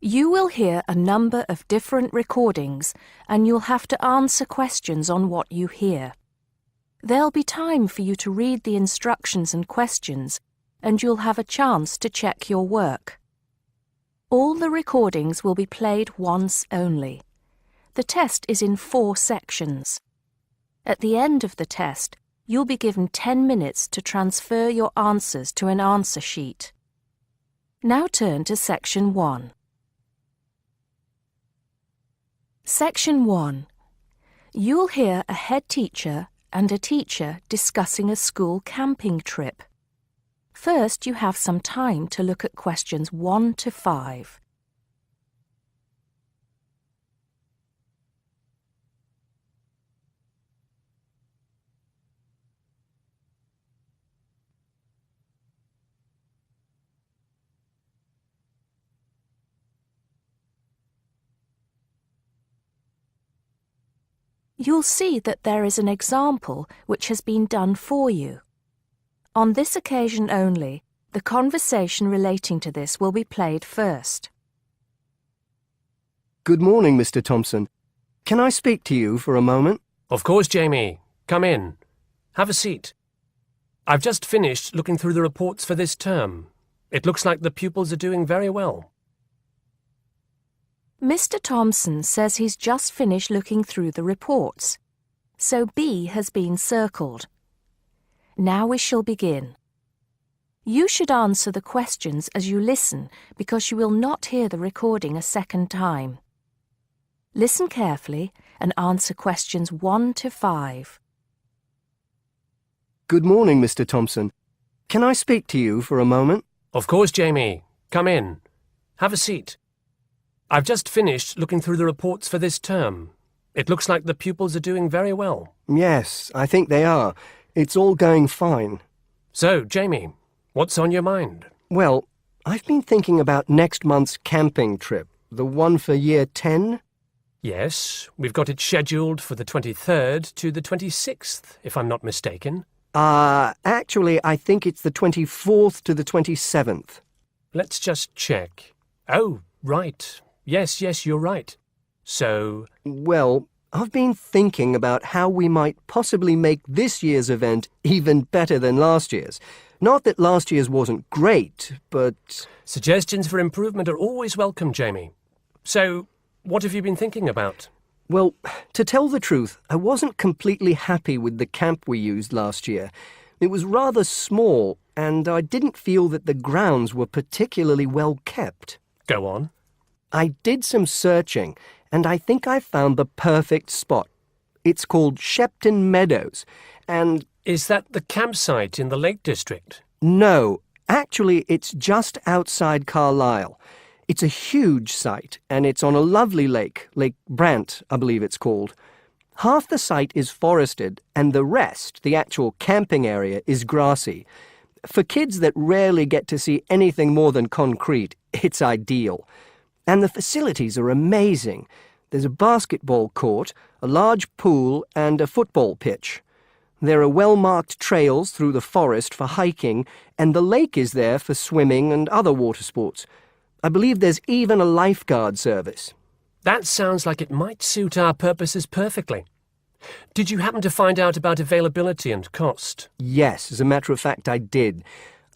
You will hear a number of different recordings and you'll have to answer questions on what you hear. There'll be time for you to read the instructions and questions and you'll have a chance to check your work. All the recordings will be played once only. The test is in 4 sections. At the end of the test, you'll be given 10 minutes to transfer your answers to an answer sheet. Now turn to Section 1. Section 1. You'll hear a head teacher and a teacher discussing a school camping trip. First, you have some time to look at questions 1 to 5. You'll see that there is an example which has been done for you. On this occasion only, the conversation relating to this will be played first. Good morning, Mr. Thompson. Can I speak to you for a moment? Of course, Jamie. Come in. Have a seat. I've just finished looking through the reports for this term. It looks like the pupils are doing very well. Mr. Thompson says he's just finished looking through the reports, so B has been circled. Now we shall begin. You should answer the questions as you listen because you will not hear the recording a second time. Listen carefully and answer questions 1 to 5. Good morning, Mr. Thompson. Can I speak to you for a moment? Of course, Jamie. Come in. Have a seat. I've just finished looking through the reports for this term. It looks like the pupils are doing very well. Yes, I think they are. It's all going fine. So, Jamie, what's on your mind? Well, I've been thinking about next month's camping trip, the one for Year 10. Yes, we've got it scheduled for the 23rd to the 26th, if I'm not mistaken. Actually, I think it's the 24th to the 27th. Let's just check. Oh, right. Yes, you're right. So... Well, I've been thinking about how we might possibly make this year's event even better than last year's. Not that last year's wasn't great, but... Suggestions for improvement are always welcome, Jamie. So, what have you been thinking about? Well, to tell the truth, I wasn't completely happy with the camp we used last year. It was rather small, and I didn't feel that the grounds were particularly well kept. Go on. I did some searching, and I think I found the perfect spot. It's called Shepton Meadows, and... Is that the campsite in the Lake District? No, actually it's just outside Carlisle. It's a huge site, and it's on a lovely lake, Lake Brant, I believe it's called. Half the site is forested, and the rest, the actual camping area, is grassy. For kids that rarely get to see anything more than concrete, it's ideal. And the facilities are amazing. There's a basketball court, a large pool, and a football pitch. There are well-marked trails through the forest for hiking, and the lake is there for swimming and other water sports. I believe there's even a lifeguard service. That sounds like it might suit our purposes perfectly. Did you happen to find out about availability and cost? Yes, as a matter of fact, I did.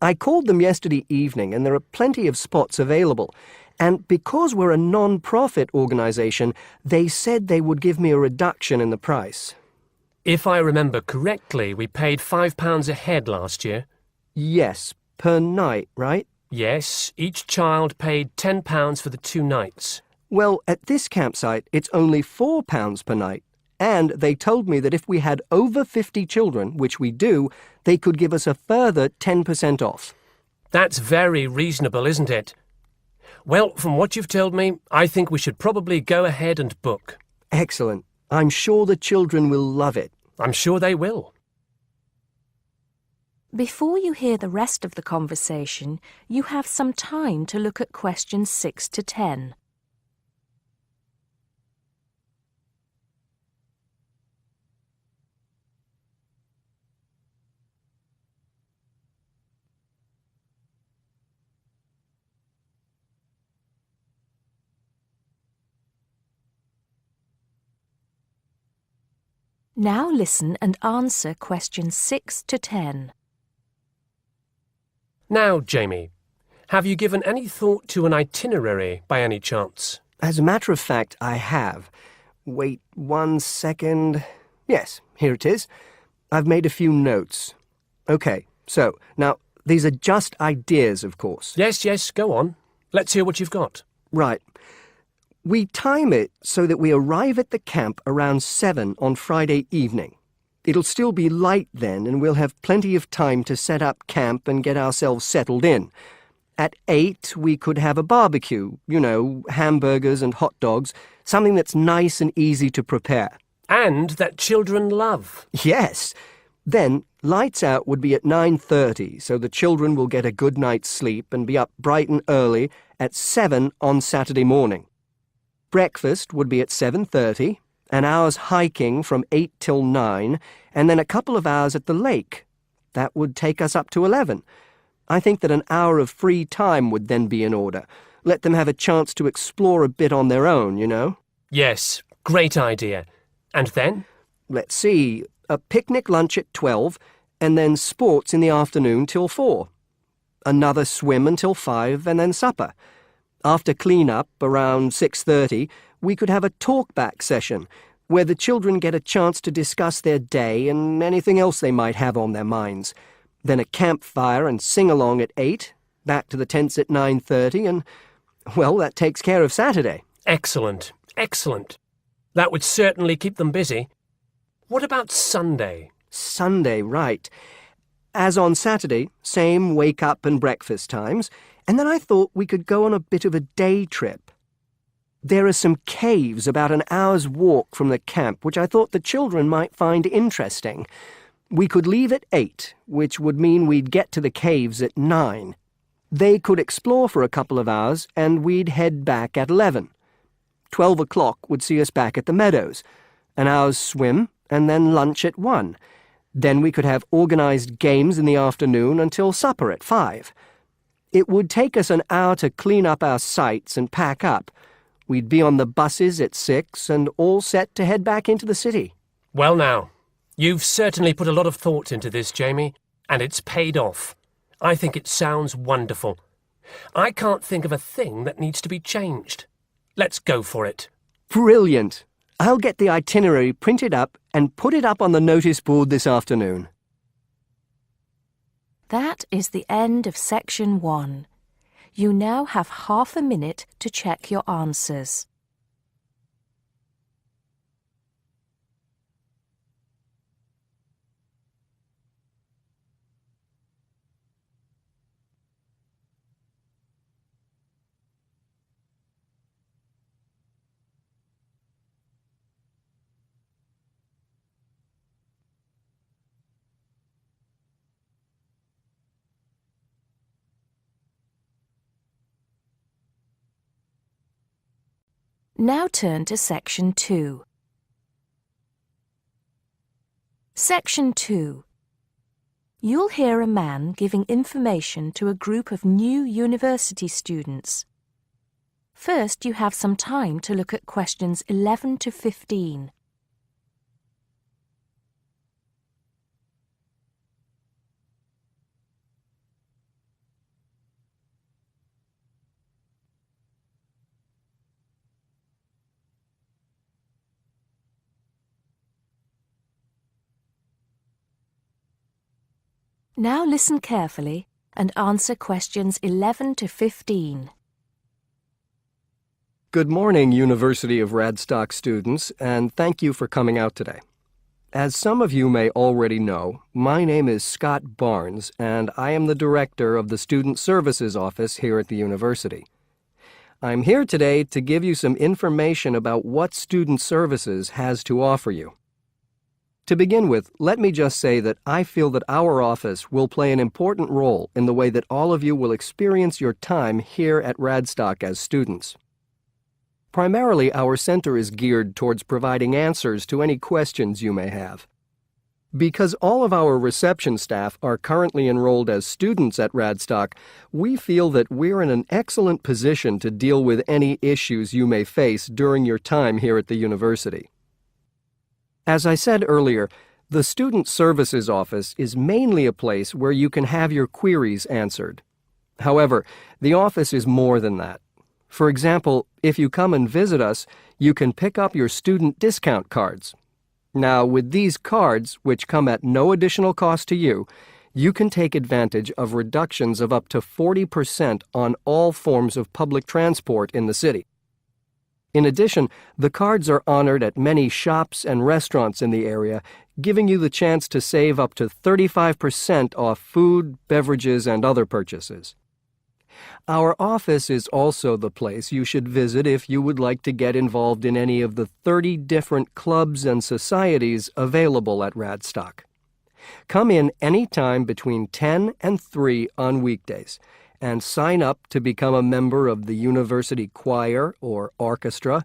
I called them yesterday evening, and there are plenty of spots available. And because we're a non-profit organisation, they said they would give me a reduction in the price. If I remember correctly, we paid £5 a head last year. Yes, per night, right? Yes, each child paid £10 for the 2 nights. Well, at this campsite, it's only £4 per night. And they told me that if we had over 50 children, which we do, they could give us a further 10% off. That's very reasonable, isn't it? Well, from what you've told me, I think we should probably go ahead and book. Excellent. I'm sure the children will love it. I'm sure they will. Before you hear the rest of the conversation, you have some time to look at questions 6 to 10. Now listen and answer questions 6 to 10. Now, Jamie, have you given any thought to an itinerary by any chance? As a matter of fact, I have. Wait 1 second. Yes, here it is. I've made a few notes. Okay, so, now, these are just ideas, of course. Yes, go on. Let's hear what you've got. Right. We time it so that we arrive at the camp around 7 on Friday evening. It'll still be light then, and we'll have plenty of time to set up camp and get ourselves settled in. At 8, we could have a barbecue, hamburgers and hot dogs, something that's nice and easy to prepare. And that children love. Yes. Then, lights out would be at 9:30, so the children will get a good night's sleep and be up bright and early at 7 on Saturday morning. Breakfast would be at 7:30, an hour's hiking from 8 till 9, and then a couple of hours at the lake. That would take us up to 11. I think that an hour of free time would then be in order. Let them have a chance to explore a bit on their own, Yes, great idea. And then? Let's see, a picnic lunch at 12, and then sports in the afternoon till 4. Another swim until 5, and then supper. After clean-up, around 6:30, we could have a talk-back session, where the children get a chance to discuss their day and anything else they might have on their minds. Then a campfire and sing-along at 8, back to the tents at 9:30, and, well, that takes care of Saturday. Excellent. That would certainly keep them busy. What about Sunday? Sunday, right. As on Saturday, same wake-up and breakfast times, and then I thought we could go on a bit of a day trip. There are some caves about an hour's walk from the camp, which I thought the children might find interesting. We could leave at 8, which would mean we'd get to the caves at 9. They could explore for a couple of hours, and we'd head back at 11. 12 o'clock would see us back at the meadows. An hour's swim, and then lunch at 1. Then we could have organised games in the afternoon until supper at 5. It would take us an hour to clean up our sites and pack up. We'd be on the buses at 6 and all set to head back into the city. Well now, you've certainly put a lot of thought into this, Jamie, and it's paid off. I think it sounds wonderful. I can't think of a thing that needs to be changed. Let's go for it. Brilliant. I'll get the itinerary printed up and put it up on the notice board this afternoon. That is the end of section 1. You now have half a minute to check your answers. Now turn to Section 2. Section 2. You'll hear a man giving information to a group of new university students. First, you have some time to look at questions 11 to 15. Now listen carefully and answer questions 11 to 15. Good morning, University of Radstock students, and thank you for coming out today. As some of you may already know, my name is Scott Barnes, and I am the director of the Student Services Office here at the university. I'm here today to give you some information about what Student Services has to offer you. To begin with, let me just say that I feel that our office will play an important role in the way that all of you will experience your time here at Radstock as students. Primarily, our center is geared towards providing answers to any questions you may have. Because all of our reception staff are currently enrolled as students at Radstock, we feel that we're in an excellent position to deal with any issues you may face during your time here at the university. As I said earlier, the Student Services Office is mainly a place where you can have your queries answered. However, the office is more than that. For example, if you come and visit us, you can pick up your student discount cards. Now, with these cards, which come at no additional cost to you, you can take advantage of reductions of up to 40% on all forms of public transport in the city. In addition, the cards are honored at many shops and restaurants in the area, giving you the chance to save up to 35% off food, beverages, and other purchases. Our office is also the place you should visit if you would like to get involved in any of the 30 different clubs and societies available at Radstock. Come in any time between 10 and 3 on weekdays and sign up to become a member of the university choir or orchestra,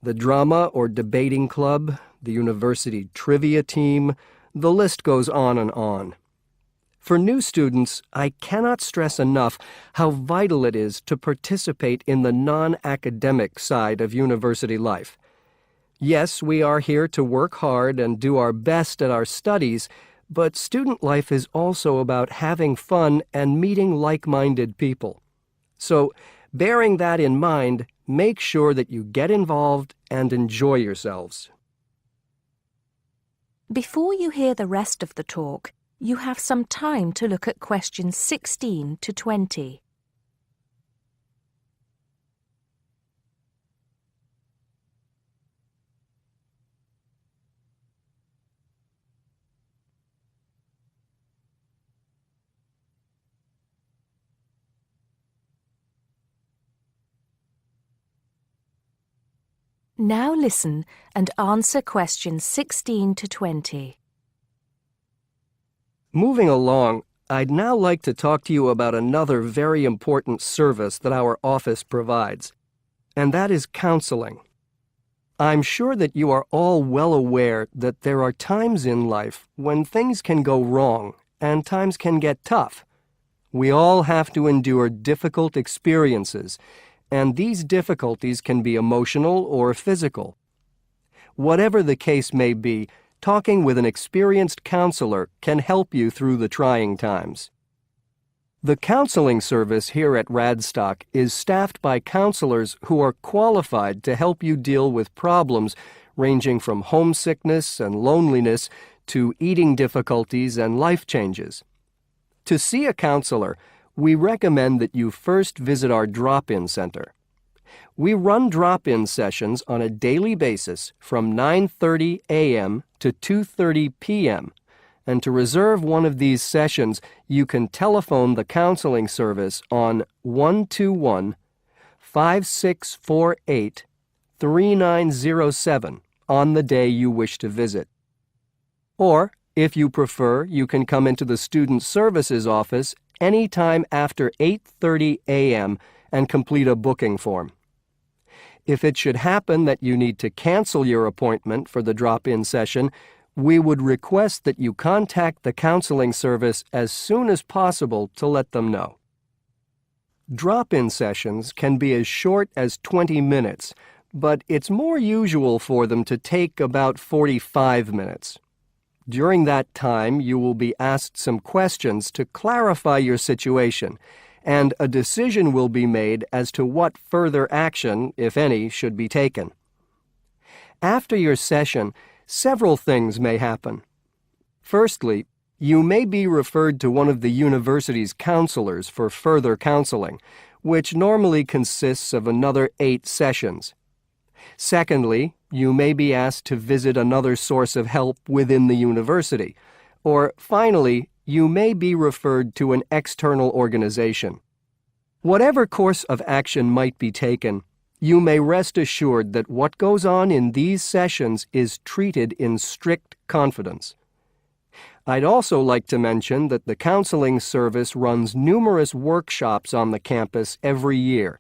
the drama or debating club, the university trivia team. The list goes on and on. For new students, I cannot stress enough how vital it is to participate in the non-academic side of university life. Yes, we are here to work hard and do our best at our studies, but student life is also about having fun and meeting like-minded people. So, bearing that in mind, make sure that you get involved and enjoy yourselves. Before you hear the rest of the talk, you have some time to look at questions 16 to 20. Now listen and answer questions 16 to 20. Moving along, I'd now like to talk to you about another very important service that our office provides, and that is counseling. I'm sure that you are all well aware that there are times in life when things can go wrong and times can get tough. We all have to endure difficult experiences, and these difficulties can be emotional or physical. Whatever the case may be, talking with an experienced counselor can help you through the trying times. The counseling service here at Radstock is staffed by counselors who are qualified to help you deal with problems ranging from homesickness and loneliness to eating difficulties and life changes. To see a counselor, we recommend that you first visit our drop-in center. We run drop-in sessions on a daily basis from 9:30 a.m. to 2:30 p.m. And to reserve one of these sessions, you can telephone the counseling service on 121-5648-3907 on the day you wish to visit. Or, if you prefer, you can come into the Student Services Office anytime after 8:30 a.m. and complete a booking form. If it should happen that you need to cancel your appointment for the drop-in session, we would request that you contact the counseling service as soon as possible to let them know. Drop-in sessions can be as short as 20 minutes, but it's more usual for them to take about 45 minutes. During that time, you will be asked some questions to clarify your situation, and a decision will be made as to what further action, if any, should be taken. After your session, several things may happen. Firstly, you may be referred to one of the university's counselors for further counseling, which normally consists of another 8 sessions. Secondly, you may be asked to visit another source of help within the university. Or finally, you may be referred to an external organization. Whatever course of action might be taken, you may rest assured that what goes on in these sessions is treated in strict confidence. I'd also like to mention that the counseling service runs numerous workshops on the campus every year.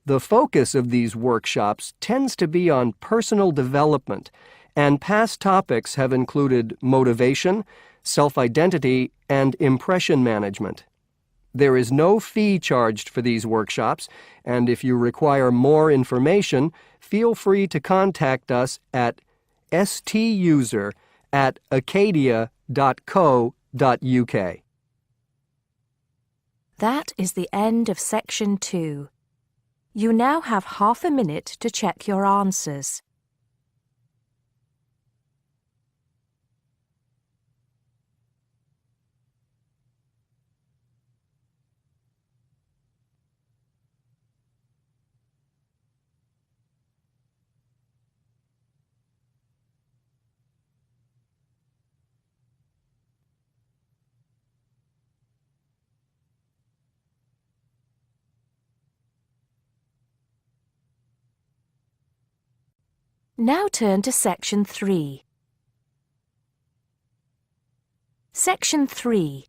The focus of these workshops tends to be on personal development, and past topics have included motivation, self-identity, and impression management. There is no fee charged for these workshops, and if you require more information, feel free to contact us at stuser@acadia.co.uk. That is the end of section 2. You now have half a minute to check your answers. Now turn to section 3. Section 3.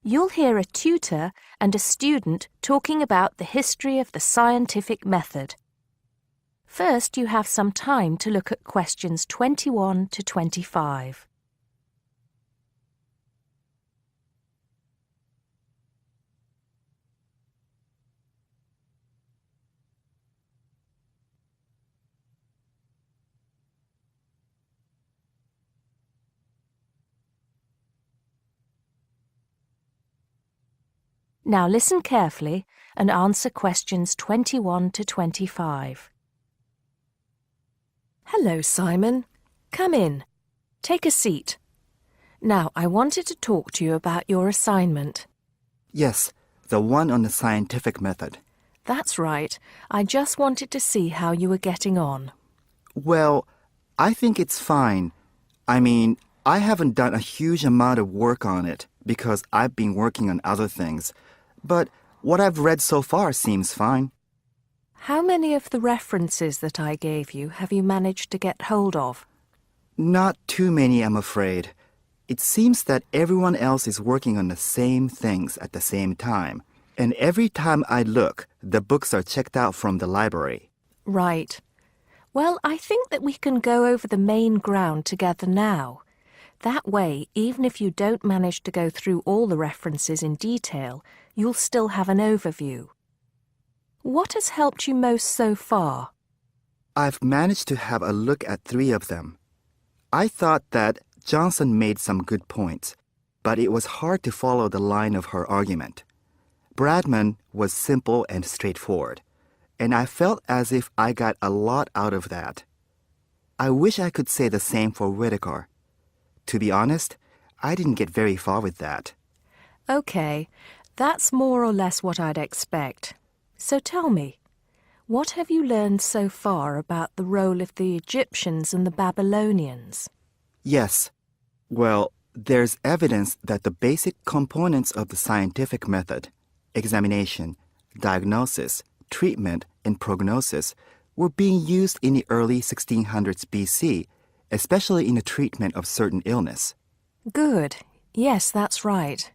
You'll hear a tutor and a student talking about the history of the scientific method. First, you have some time to look at questions 21 to 25. Now listen carefully and answer questions 21 to 25. Hello, Simon. Come in. Take a seat. Now, I wanted to talk to you about your assignment. Yes, the one on the scientific method. That's right. I just wanted to see how you were getting on. Well, I think it's fine. I mean, I haven't done a huge amount of work on it because I've been working on other things. But what I've read so far seems fine. How many of the references that I gave you have you managed to get hold of? Not too many, I'm afraid. It seems that everyone else is working on the same things at the same time. And every time I look, the books are checked out from the library. Right. Well, I think that we can go over the main ground together now. That way, even if you don't manage to go through all the references in detail, you'll still have an overview. What has helped you most so far? I've managed to have a look at 3 of them. I thought that Johnson made some good points, but it was hard to follow the line of her argument. Bradman was simple and straightforward, and I felt as if I got a lot out of that. I wish I could say the same for Whittaker. To be honest, I didn't get very far with that. Okay, that's more or less what I'd expect. So tell me, what have you learned so far about the role of the Egyptians and the Babylonians? Yes. Well, there's evidence that the basic components of the scientific method, examination, diagnosis, treatment, and prognosis, were being used in the early 1600s BC, especially in the treatment of certain illness. Good. Yes, that's right.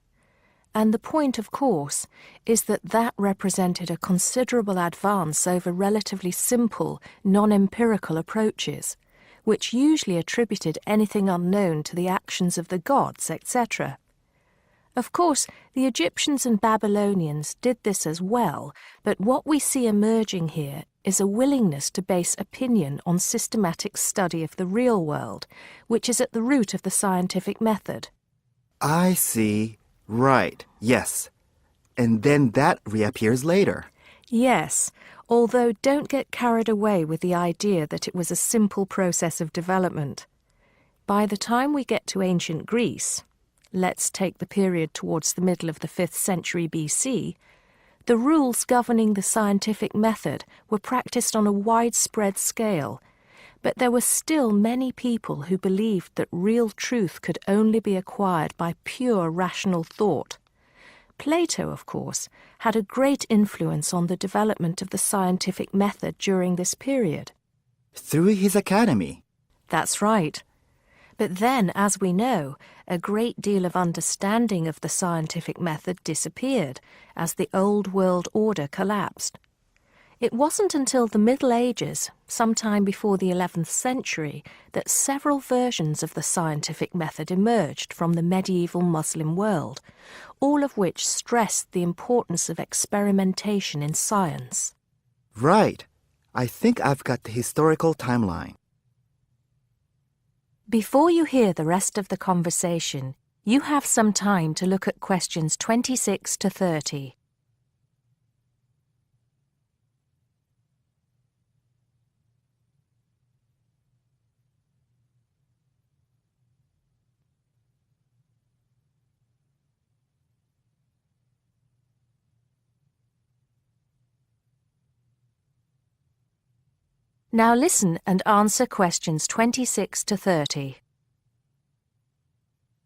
And the point, of course, is that that represented a considerable advance over relatively simple, non-empirical approaches, which usually attributed anything unknown to the actions of the gods, etc. Of course, the Egyptians and Babylonians did this as well, but what we see emerging here is a willingness to base opinion on systematic study of the real world, which is at the root of the scientific method. I see. Right, yes. And then that reappears later. Yes, although don't get carried away with the idea that it was a simple process of development. By the time we get to ancient Greece, let's take the period towards the middle of the 5th century BC, the rules governing the scientific method were practiced on a widespread scale, but there were still many people who believed that real truth could only be acquired by pure rational thought. Plato, of course, had a great influence on the development of the scientific method during this period. Through his academy. That's right. But then, as we know, a great deal of understanding of the scientific method disappeared as the old world order collapsed. It wasn't until the Middle Ages, sometime before the 11th century, that several versions of the scientific method emerged from the medieval Muslim world, all of which stressed the importance of experimentation in science. Right. I think I've got the historical timeline. Before you hear the rest of the conversation, you have some time to look at questions 26 to 30. Now listen and answer questions 26 to 30.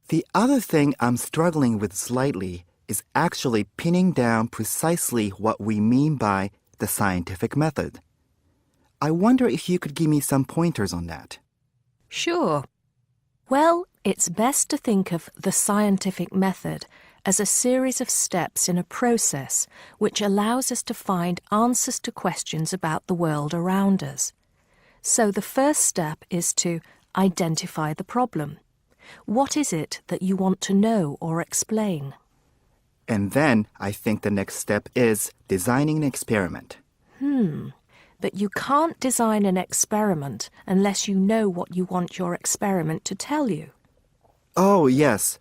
The other thing I'm struggling with slightly is actually pinning down precisely what we mean by the scientific method. I wonder if you could give me some pointers on that. Sure. Well, it's best to think of the scientific method as a series of steps in a process which allows us to find answers to questions about the world around us. So the first step is to identify the problem. What is it that you want to know or explain? And then I think the next step is designing an experiment. But you can't design an experiment unless you know what you want your experiment to tell you. Oh, yes.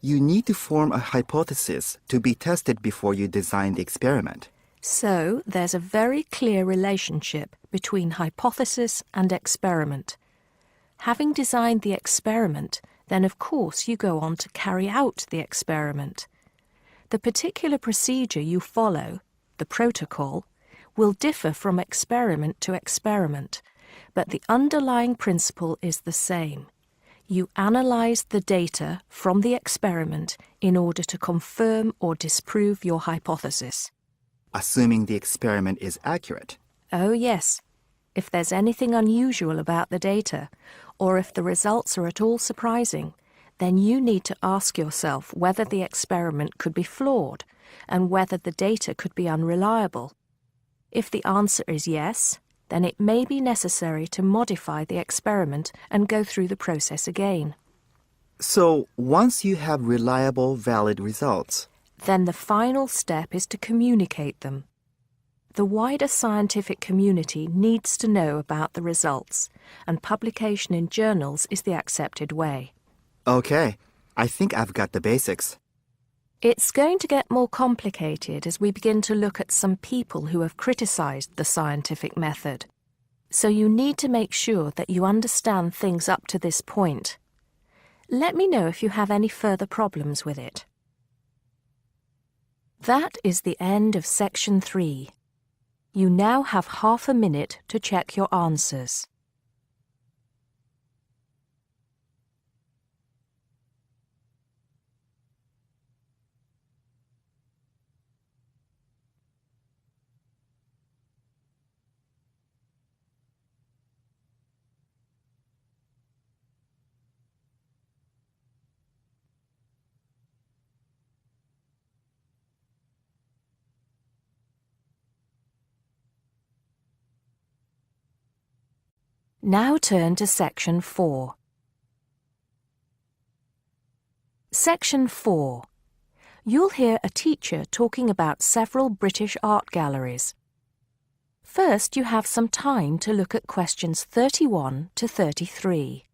You need to form a hypothesis to be tested before you design the experiment. So there's a very clear relationship between hypothesis and experiment. Having designed the experiment, then of course you go on to carry out the experiment. The particular procedure you follow, the protocol, will differ from experiment to experiment, but the underlying principle is the same. You analyze the data from the experiment in order to confirm or disprove your hypothesis. Assuming the experiment is accurate. Oh yes, if there's anything unusual about the data, or if the results are at all surprising, then you need to ask yourself whether the experiment could be flawed and whether the data could be unreliable. If the answer is yes, then it may be necessary to modify the experiment and go through the process again. So, once you have reliable, valid results, Then the final step is to communicate them. The wider scientific community needs to know about the results, and publication in journals is the accepted way. okay, I think I've got the basics. It's going to get more complicated as we begin to look at some people who have criticized the scientific method. So you need to make sure that you understand things up to this point. Let me know if you have any further problems with it. That is the end of section 3. You now have half a minute to check your answers. Now turn to section 4. Section 4. You'll hear a teacher talking about several British art galleries. First, you have some time to look at questions 31 to 33.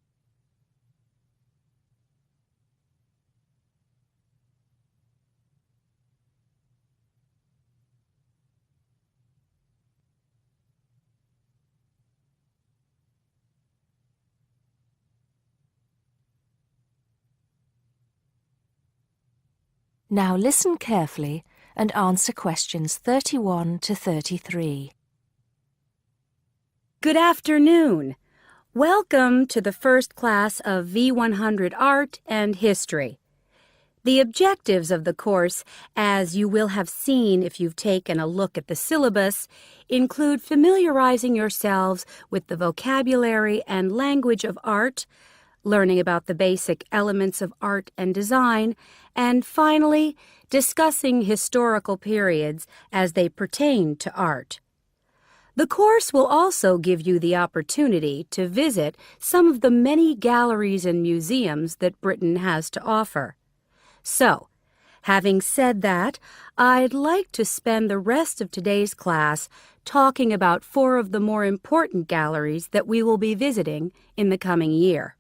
Now listen carefully and answer questions 31 to 33. Good afternoon. Welcome to the first class of V100 Art and History. The objectives of the course, as you will have seen if you've taken a look at the syllabus, include familiarizing yourselves with the vocabulary and language of art, learning about the basic elements of art and design, and finally, discussing historical periods as they pertain to art. The course will also give you the opportunity to visit some of the many galleries and museums that Britain has to offer. So, having said that, I'd like to spend the rest of today's class talking about 4 of the more important galleries that we will be visiting in the coming year.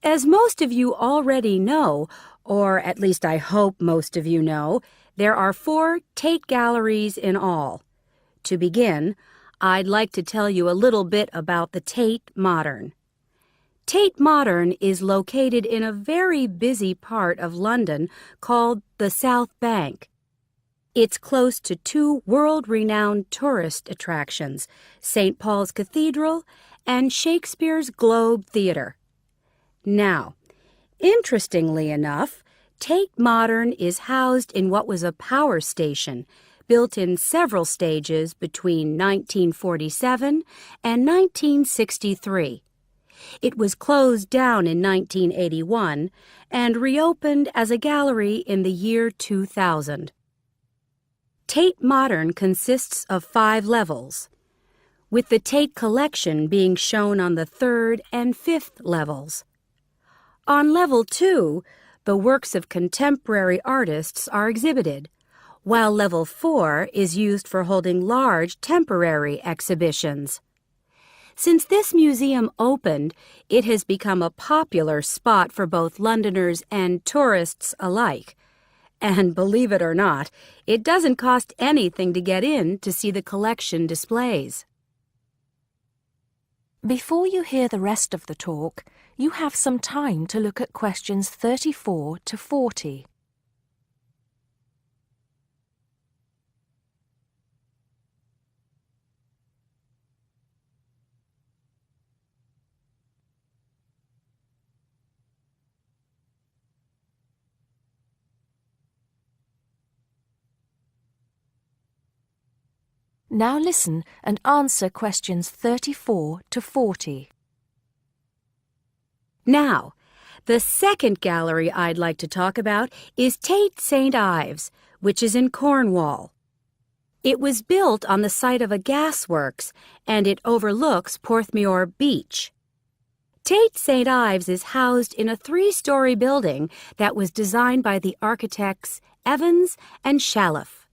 As most of you already know, or at least I hope most of you know, there are 4 Tate galleries in all. To begin, I'd like to tell you a little bit about the Tate Modern. Tate Modern is located in a very busy part of London called the South Bank. It's close to 2 world-renowned tourist attractions, St. Paul's Cathedral and Shakespeare's Globe Theatre. Now, interestingly enough, Tate Modern is housed in what was a power station, built in several stages between 1947 and 1963. It was closed down in 1981 and reopened as a gallery in the year 2000. Tate Modern consists of 5 levels, with the Tate collection being shown on the 3rd and 5th levels. On level 2, the works of contemporary artists are exhibited, while level 4 is used for holding large temporary exhibitions. Since this museum opened, it has become a popular spot for both Londoners and tourists alike. And believe it or not, it doesn't cost anything to get in to see the collection displays. Before you hear the rest of the talk, you have some time to look at questions 34 to 40. Now listen and answer questions 34 to 40. Now, the second gallery I'd like to talk about is Tate St. Ives, which is in Cornwall. It was built on the site of a gasworks, and it overlooks Porthmeor Beach. Tate St. Ives is housed in a 3-story building that was designed by the architects Evans and Shalliff.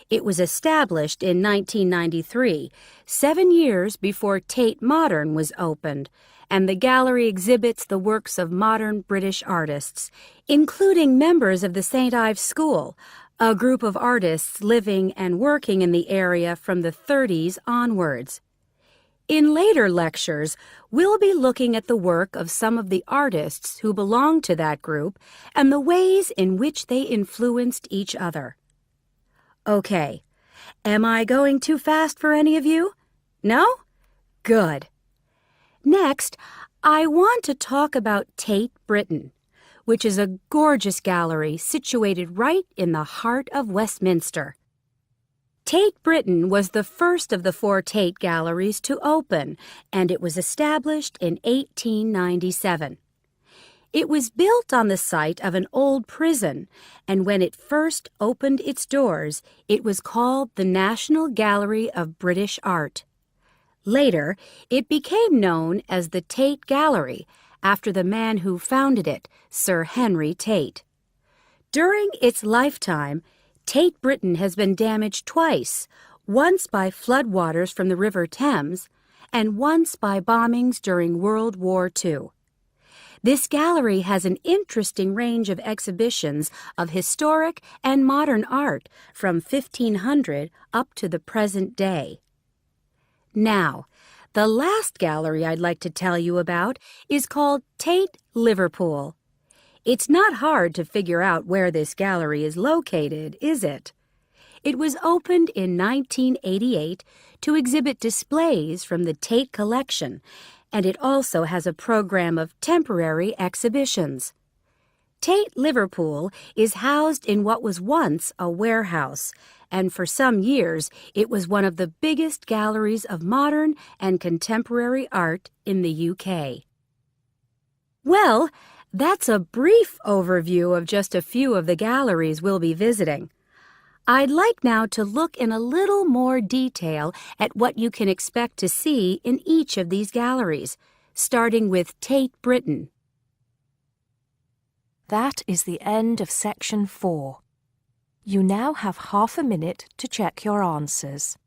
It was established in 1993, 7 years before Tate Modern was opened, and the gallery exhibits the works of modern British artists, including members of the St. Ives School, a group of artists living and working in the area from the 30s onwards. In later lectures, we'll be looking at the work of some of the artists who belong to that group and the ways in which they influenced each other. Okay, am I going too fast for any of you? No? Good. Next, I want to talk about Tate Britain, which is a gorgeous gallery situated right in the heart of Westminster. Tate Britain was the first of the 4 Tate galleries to open, and it was established in 1897. It was built on the site of an old prison, and when it first opened its doors, it was called the National Gallery of British Art. Later, it became known as the Tate Gallery, after the man who founded it, Sir Henry Tate. During its lifetime, Tate Britain has been damaged twice, once by floodwaters from the River Thames, and once by bombings during World War II. This gallery has an interesting range of exhibitions of historic and modern art from 1500 up to the present day. Now, the last gallery I'd like to tell you about is called Tate Liverpool. It's not hard to figure out where this gallery is located, is it? It was opened in 1988 to exhibit displays from the Tate collection, and it also has a program of temporary exhibitions. Tate Liverpool is housed in what was once a warehouse, and for some years it was one of the biggest galleries of modern and contemporary art in the UK. Well, that's a brief overview of just a few of the galleries we'll be visiting. I'd like now to look in a little more detail at what you can expect to see in each of these galleries, starting with Tate Britain. That is the end of section 4. You now have half a minute to check your answers.